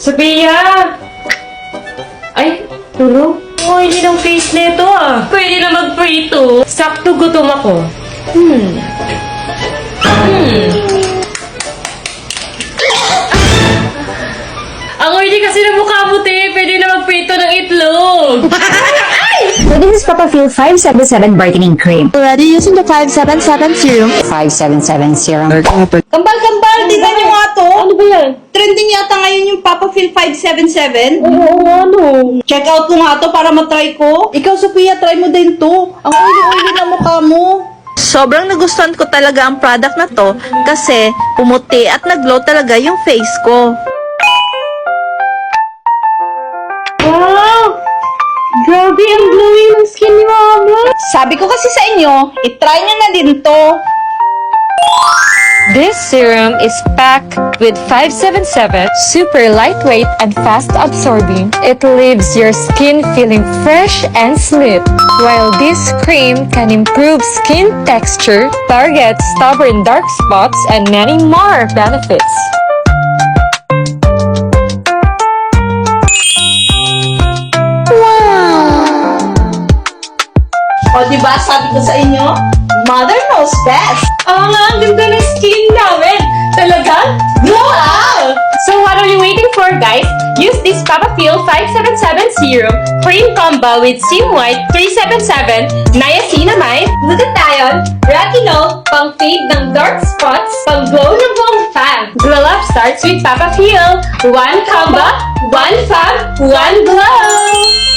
Sophia! Ay, tulog? Oh, hindi ng face nito ah. Pwede na mag-prito. Sakto gutom ako. Ang oily kasi ng mukha mo, te. Pwede na mag-prito ng itlog. So this is Papa Phil 577 Brightening Cream. Already using the 577 serum. 577 serum. Kambal-kambal, tingnan nyo nga to. Ano ba yan? Trending yata ngayon yung Papa Phil 577. Oo, ano? Check out ko nga to para matry ko. Ikaw, Sophia, try mo din to. Ang oily-oily na mukha mo. Sobrang nagustuhan ko talaga ang product na to kasi pumuti at nag-glow talaga yung face ko. Wow! Grabe, ang glowing ng skin ni Mama. Sabi ko kasi sa inyo, itry nyo na din to. This serum is packed with 577, super lightweight and fast absorbing. It leaves your skin feeling fresh and smooth, while this cream can improve skin texture, target stubborn dark spots, and many more benefits. O diba, sabi ko sa inyo, mother knows best. Oo nga, ang ganda ng skin namin. Talaga? Wow! So what are you waiting for, guys? Use this Papa Phil 577 Serum Cream Combo with Sim White 377, Niacinamide, Glutathione, Retinol, pang fade ng dark spots, pang glow ng buong fam. Glow Up starts with Papa Phil. One combo, one fam, one glow!